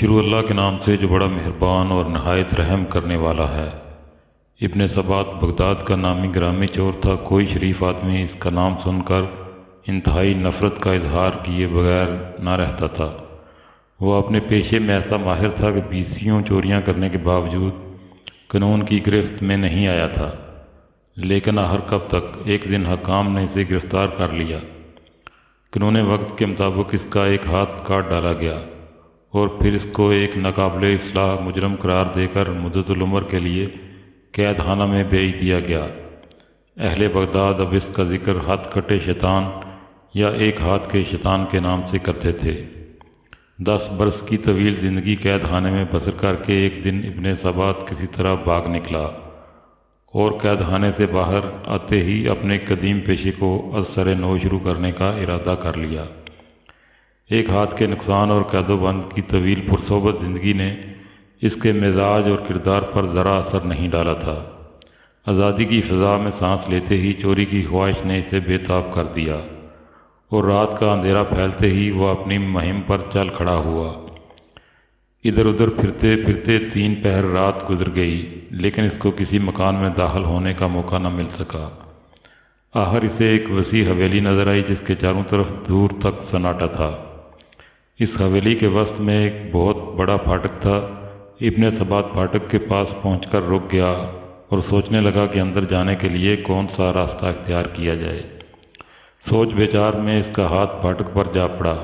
شروع اللہ کے نام سے جو بڑا مہربان اور نہایت رحم کرنے والا ہے۔ ابن سبات بغداد کا نامی گرامی چور تھا۔ کوئی شریف آدمی اس کا نام سن کر انتہائی نفرت کا اظہار کیے بغیر نہ رہتا تھا۔ وہ اپنے پیشے میں ایسا ماہر تھا کہ 20 چوریاں کرنے کے باوجود قانون کی گرفت میں نہیں آیا تھا، لیکن آخر کب تک ایک دن حکام نے اسے گرفتار کر لیا۔ قانون وقت کے مطابق اس کا ایک ہاتھ کاٹ ڈالا گیا اور پھر اس کو ایک ناقابل اصلاح مجرم قرار دے کر مدت العمر کے لیے قید خانہ میں بھیج دیا گیا۔ اہل بغداد اب اس کا ذکر ہاتھ کٹے شیطان یا ایک ہاتھ کے شیطان کے نام سے کرتے تھے۔ 10 برس کی طویل زندگی قید خانے میں بسر کر کے ایک دن ابن سبات کسی طرح بھاگ نکلا اور قید خانے سے باہر آتے ہی اپنے قدیم پیشے کو از سر نو شروع کرنے کا ارادہ کر لیا۔ ایک ہاتھ کے نقصان اور قید و بند کی طویل پرصحبت زندگی نے اس کے مزاج اور کردار پر ذرا اثر نہیں ڈالا تھا۔ آزادی کی فضا میں سانس لیتے ہی چوری کی خواہش نے اسے بے تاب کر دیا اور رات کا اندھیرا پھیلتے ہی وہ اپنی مہم پر چل کھڑا ہوا۔ ادھر ادھر پھرتے پھرتے 3 پہر رات گزر گئی، لیکن اس کو کسی مکان میں داخل ہونے کا موقع نہ مل سکا۔ آخر اسے ایک وسیع حویلی نظر آئی جس کے چاروں طرف دور تک سناٹا تھا۔ اس حویلی کے وسط میں ایک بہت بڑا پھاٹک تھا۔ ابن سبات پھاٹک کے پاس پہنچ کر رک گیا اور سوچنے لگا کہ اندر جانے کے لیے کون سا راستہ اختیار کیا جائے۔ سوچ بچار میں اس کا ہاتھ پھاٹک پر جا پڑا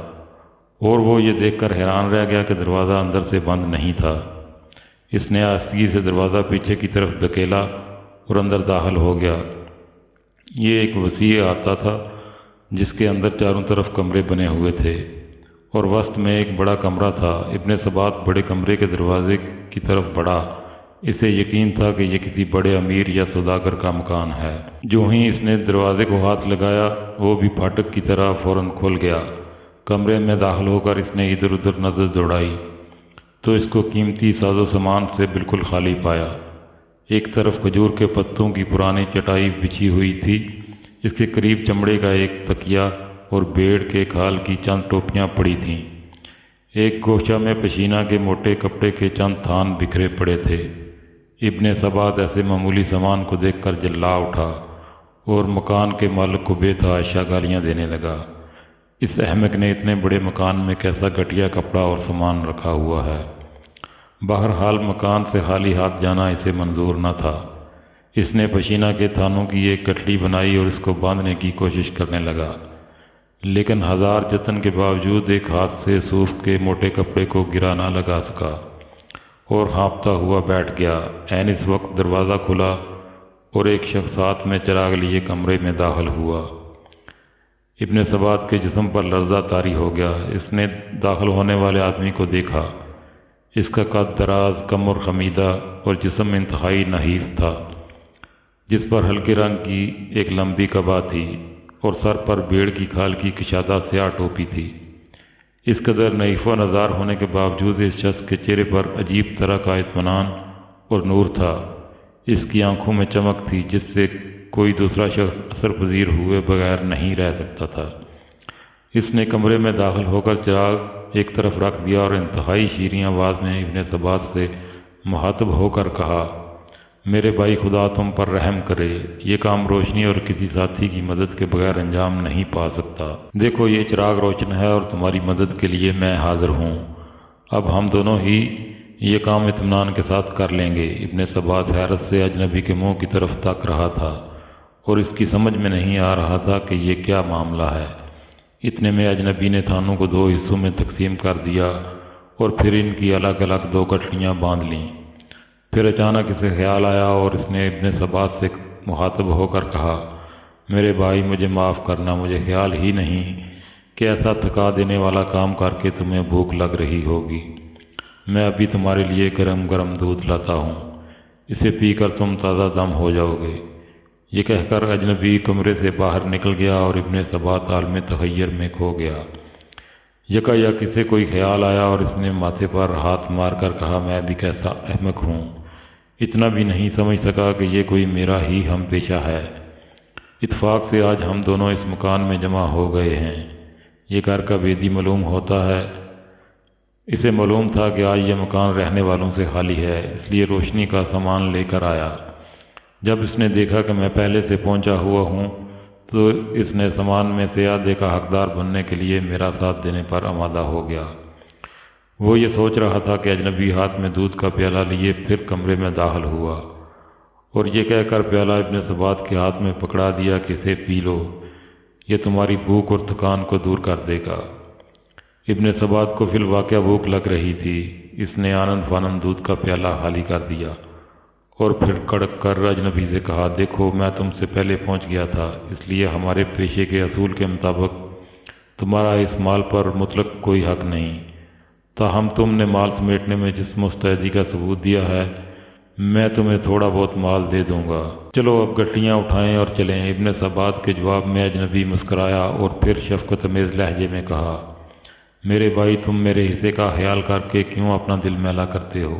اور وہ یہ دیکھ کر حیران رہ گیا کہ دروازہ اندر سے بند نہیں تھا۔ اس نے آہستگی سے دروازہ پیچھے کی طرف دھکیلا اور اندر داخل ہو گیا۔ یہ ایک وسیع احاطہ تھا جس کے اندر چاروں طرف کمرے بنے ہوئے تھے اور وسط میں ایک بڑا کمرہ تھا۔ ابن سبات بڑے کمرے کے دروازے کی طرف بڑھا۔ اسے یقین تھا کہ یہ کسی بڑے امیر یا سوداگر کا مکان ہے۔ جو ہی اس نے دروازے کو ہاتھ لگایا وہ بھی پھاٹک کی طرح فوراً کھل گیا۔ کمرے میں داخل ہو کر اس نے ادھر ادھر نظر دوڑائی تو اس کو قیمتی ساز و سامان سے بالکل خالی پایا۔ ایک طرف کھجور کے پتوں کی پرانی چٹائی بچھی ہوئی تھی، اس کے قریب چمڑے کا ایک تکیہ اور بھیڑ کے کھال کی چند ٹوپیاں پڑی تھیں۔ ایک گوشہ میں پشینہ کے موٹے کپڑے کے چند تھان بکھرے پڑے تھے۔ ابن سبات ایسے معمولی سامان کو دیکھ کر جلا اٹھا اور مکان کے مالک کو بے تحاشا گالیاں دینے لگا۔ اس احمق نے اتنے بڑے مکان میں کیسا گھٹیا کپڑا اور سامان رکھا ہوا ہے؟ بہرحال مکان سے خالی ہاتھ جانا اسے منظور نہ تھا۔ اس نے پشینہ کے تھانوں کی ایک گٹھلی بنائی اور اس کو باندھنے کی کوشش کرنے لگا، لیکن ہزار جتن کے باوجود ایک ہاتھ سے صوف کے موٹے کپڑے کو گرا نہ لگا سکا اور ہانپتا ہوا بیٹھ گیا۔ عین اس وقت دروازہ کھلا اور ایک شخص ہاتھ میں چراغ لیے کمرے میں داخل ہوا۔ ابن سبات کے جسم پر لرزہ طاری ہو گیا۔ اس نے داخل ہونے والے آدمی کو دیکھا۔ اس کا قد دراز، کمر خمیدہ اور جسم انتہائی نحیف تھا، جس پر ہلکے رنگ کی ایک لمبی قبا تھی اور سر پر بھیڑ کی کھال کی کشادہ سیاہ ٹوپی تھی۔ اس قدر نحیف و نزار ہونے کے باوجود اس شخص کے چہرے پر عجیب طرح کا اطمینان اور نور تھا۔ اس کی آنکھوں میں چمک تھی جس سے کوئی دوسرا شخص اثر پذیر ہوئے بغیر نہیں رہ سکتا تھا۔ اس نے کمرے میں داخل ہو کر چراغ ایک طرف رکھ دیا اور انتہائی شیریں آواز میں ابن سبات سے مخاطب ہو کر کہا، میرے بھائی، خدا تم پر رحم کرے، یہ کام روشنی اور کسی ساتھی کی مدد کے بغیر انجام نہیں پا سکتا۔ دیکھو یہ چراغ روشن ہے اور تمہاری مدد کے لیے میں حاضر ہوں۔ اب ہم دونوں ہی یہ کام اطمینان کے ساتھ کر لیں گے۔ ابن سبات حیرت سے اجنبی کے منہ کی طرف تک رہا تھا اور اس کی سمجھ میں نہیں آ رہا تھا کہ یہ کیا معاملہ ہے۔ اتنے میں اجنبی نے تھانوں کو 2 حصوں میں تقسیم کر دیا اور پھر ان کی الگ الگ 2 گٹھلیاں باندھ لیں۔ پھر اچانک اسے خیال آیا اور اس نے ابن سبات سے مخاطب ہو کر کہا، میرے بھائی، مجھے معاف کرنا، مجھے خیال ہی نہیں کہ ایسا تھکا دینے والا کام کر کے تمہیں بھوک لگ رہی ہوگی۔ میں ابھی تمہارے لیے گرم گرم دودھ لاتا ہوں، اسے پی کر تم تازہ دم ہو جاؤ گے۔ یہ کہہ کر اجنبی کمرے سے باہر نکل گیا اور ابن سبات عالم تخیر میں کھو گیا۔ یکایک اسے کوئی خیال آیا اور اس نے ماتھے پر ہاتھ مار کر کہا، میں بھی کیسا احمق ہوں، اتنا بھی نہیں سمجھ سکا کہ یہ کوئی میرا ہی ہم پیشہ ہے۔ اتفاق سے آج ہم دونوں اس مکان میں جمع ہو گئے ہیں۔ یہ گھر کا بیدی معلوم ہوتا ہے۔ اسے معلوم تھا کہ آج یہ مکان رہنے والوں سے خالی ہے، اس لیے روشنی کا سامان لے کر آیا۔ جب اس نے دیکھا کہ میں پہلے سے پہنچا ہوا ہوں تو اس نے سامان میں سے آدھے کا حقدار بننے کے لیے میرا ساتھ دینے پر آمادہ ہو گیا۔ وہ یہ سوچ رہا تھا کہ اجنبی ہاتھ میں دودھ کا پیالہ لیے پھر کمرے میں داخل ہوا اور یہ کہہ کر پیالہ ابن ثبات کے ہاتھ میں پکڑا دیا کہ اسے پی لو، یہ تمہاری بھوک اور تھکان کو دور کر دے گا۔ ابن ثبات کو فی الواقع بھوک لگ رہی تھی، اس نے آنن فانن دودھ کا پیالہ خالی کر دیا اور پھر کڑک کر اجنبی سے کہا، دیکھو میں تم سے پہلے پہنچ گیا تھا، اس لیے ہمارے پیشے کے اصول کے مطابق تمہارا اس مال پر مطلق کوئی حق نہیں، تاہم تم نے مال سمیٹنے میں جس مستعدی کا ثبوت دیا ہے میں تمہیں تھوڑا بہت مال دے دوں گا، چلو اب گٹھلیاں اٹھائیں اور چلیں۔ ابن ثبات کے جواب میں اجنبی مسکرایا اور پھر شفقت آمیز لہجے میں کہا، میرے بھائی تم میرے حصے کا خیال کر کے کیوں اپنا دل میلا کرتے ہو؟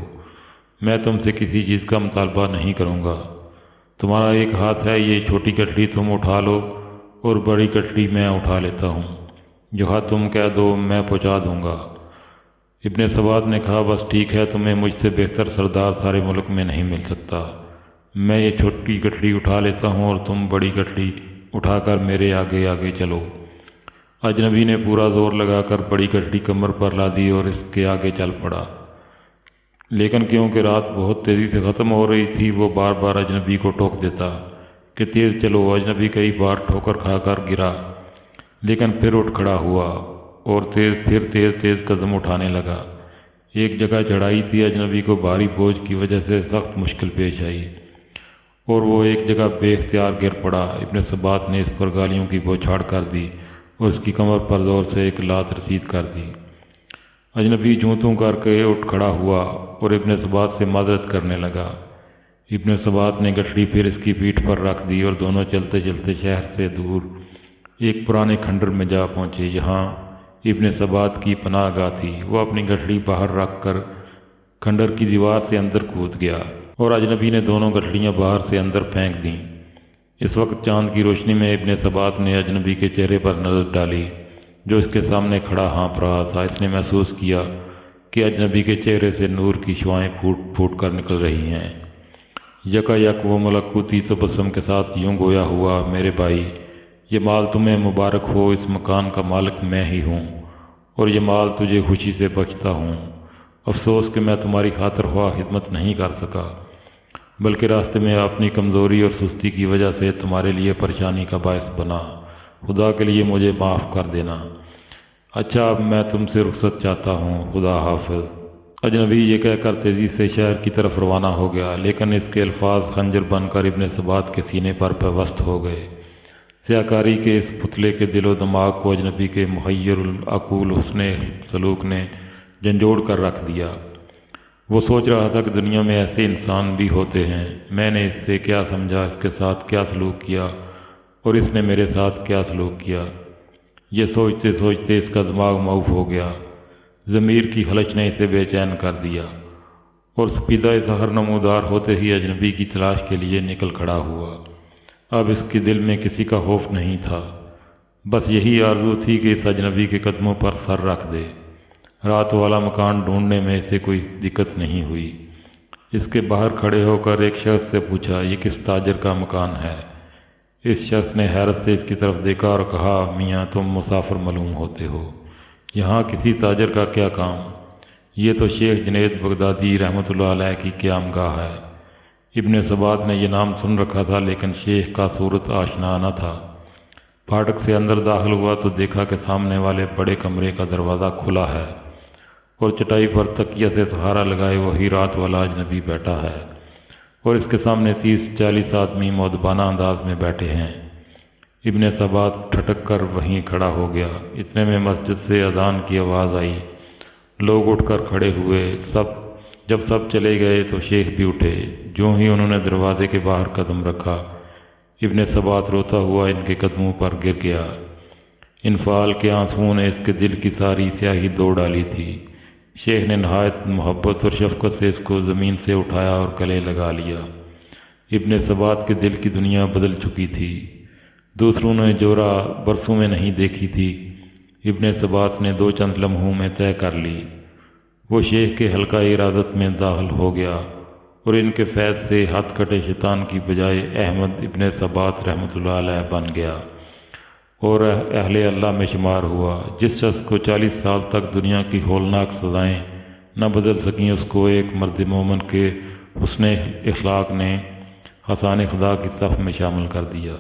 میں تم سے کسی چیز کا مطالبہ نہیں کروں گا، تمہارا ایک ہاتھ ہے، یہ چھوٹی گٹھلی تم اٹھا لو اور بڑی گٹھلی میں اٹھا لیتا ہوں، جہاں تم کہہ دو میں پہنچا دوں گا۔ ابن ثبات نے کہا، بس ٹھیک ہے، تمہیں مجھ سے بہتر سردار سارے ملک میں نہیں مل سکتا، میں یہ چھوٹی گٹھلی اٹھا لیتا ہوں اور تم بڑی گٹھلی اٹھا کر میرے آگے آگے چلو۔ اجنبی نے پورا زور لگا کر بڑی گٹھلی کمر پر لا دی اور اس کے آگے چل پڑا، لیکن کیونکہ رات بہت تیزی سے ختم ہو رہی تھی وہ بار بار اجنبی کو ٹوک دیتا کہ تیز چلو۔ اجنبی کئی بار ٹھوکر کھا کر گرا لیکن پھر اٹھ کھڑا ہوا اور تیز قدم اٹھانے لگا۔ ایک جگہ چڑھائی تھی، اجنبی کو بھاری بوجھ کی وجہ سے سخت مشکل پیش آئی اور وہ ایک جگہ بے اختیار گر پڑا۔ ابن ثبات نے اس پر گالیوں کی بوچھاڑ کر دی اور اس کی کمر پر زور سے ایک لات رسید کر دی۔ اجنبی جوں کر کے اٹھ کھڑا ہوا اور ابن ثبات سے معذرت کرنے لگا۔ ابن ثبات نے گٹھلی پھر اس کی پیٹھ پر رکھ دی اور دونوں چلتے چلتے شہر سے دور ایک پرانے کھنڈر میں جا پہنچے، یہاں ابن ثبات کی پناہ گاہ تھی۔ وہ اپنی گٹھلی باہر رکھ کر کھنڈر کی دیوار سے اندر کود گیا اور اجنبی نے دونوں گٹھلیاں باہر سے اندر پھینک دیں۔ اس وقت چاند کی روشنی میں ابن ثبات نے اجنبی کے چہرے پر نظر ڈالی جو اس کے سامنے کھڑا ہانپ رہا تھا۔ اس نے محسوس کیا کہ اجنبی کے چہرے سے نور کی شعائیں پھوٹ پھوٹ کر نکل رہی ہیں۔ یکا یک وہ ملکوتی تبسم کے ساتھ یوں گویا ہوا، میرے بھائی یہ مال تمہیں مبارک ہو، اس مکان کا مالک میں ہی ہوں اور یہ مال تجھے خوشی سے بخشتا ہوں۔ افسوس کہ میں تمہاری خاطر خواہ خدمت نہیں کر سکا، بلکہ راستے میں اپنی کمزوری اور سستی کی وجہ سے تمہارے لیے پریشانی کا باعث بنا، خدا کے لیے مجھے معاف کر دینا۔ اچھا اب میں تم سے رخصت چاہتا ہوں، خدا حافظ۔ اجنبی یہ کہہ کر تیزی سے شہر کی طرف روانہ ہو گیا، لیکن اس کے الفاظ خنجر بن کر ابن ثبات کے سینے پر پیوست ہو گئے۔ سیاکاری کے اس پتلے کے دل و دماغ کو اجنبی کے محیر العقول حسن سلوک نے جھنجھوڑ کر رکھ دیا۔ وہ سوچ رہا تھا کہ دنیا میں ایسے انسان بھی ہوتے ہیں، میں نے اس سے کیا سمجھا، اس کے ساتھ کیا سلوک کیا اور اس نے میرے ساتھ کیا سلوک کیا۔ یہ سوچتے سوچتے اس کا دماغ معوف ہو گیا، ضمیر کی خلش نے اسے بے چین کر دیا اور سپیدہ سحر نمودار ہوتے ہی اجنبی کی تلاش کے لیے نکل کھڑا ہوا۔ اب اس کے دل میں کسی کا خوف نہیں تھا، بس یہی آرزو تھی کہ اس اجنبی کے قدموں پر سر رکھ دے۔ رات والا مکان ڈھونڈنے میں اسے کوئی دقت نہیں ہوئی۔ اس کے باہر کھڑے ہو کر ایک شخص سے پوچھا، یہ کس تاجر کا مکان ہے؟ اس شخص نے حیرت سے اس کی طرف دیکھا اور کہا، میاں تم مسافر معلوم ہوتے ہو، یہاں کسی تاجر کا کیا کام؟ یہ تو شیخ جنید بغدادی رحمۃ اللہ علیہ کی قیام گاہ ہے۔ ابن ثبات نے یہ نام سن رکھا تھا لیکن شیخ کا صورت آشنا نہ تھا۔ پھاٹک سے اندر داخل ہوا تو دیکھا کہ سامنے والے بڑے کمرے کا دروازہ کھلا ہے اور چٹائی پر تکیہ سے سہارا لگائے وہی رات والا اجنبی بیٹھا ہے اور اس کے سامنے 30-40 آدمی مؤدبانہ انداز میں بیٹھے ہیں۔ ابن ثبات ٹھٹک کر وہیں کھڑا ہو گیا۔ اتنے میں مسجد سے اذان کی آواز آئی، لوگ اٹھ کر کھڑے ہوئے۔ جب سب چلے گئے تو شیخ بھی اٹھے۔ جو ہی انہوں نے دروازے کے باہر قدم رکھا، ابن ثبات روتا ہوا ان کے قدموں پر گر گیا۔ انفعال کے آنسوؤں نے اس کے دل کی ساری سیاہی دھو ڈالی تھی۔ شیخ نے نہایت محبت اور شفقت سے اس کو زمین سے اٹھایا اور گلے لگا لیا۔ ابن ثبات کے دل کی دنیا بدل چکی تھی، دوسروں نے جورا برسوں میں نہیں دیکھی تھی، ابن ثبات نے 2 چند لمحوں میں طے کر لی۔ وہ شیخ کے حلقہ ارادت میں داخل ہو گیا اور ان کے فیض سے ہاتھ کٹے شیطان کی بجائے احمد ابن ثبات رحمۃ اللہ علیہ بن گیا اور اہل اللہ میں شمار ہوا۔ جس شخص کو 40 سال تک دنیا کی ہولناک سزائیں نہ بدل سکیں، اس کو ایک مرد مومن کے حسن اخلاق نے خزانۂ خدا کی صف میں شامل کر دیا۔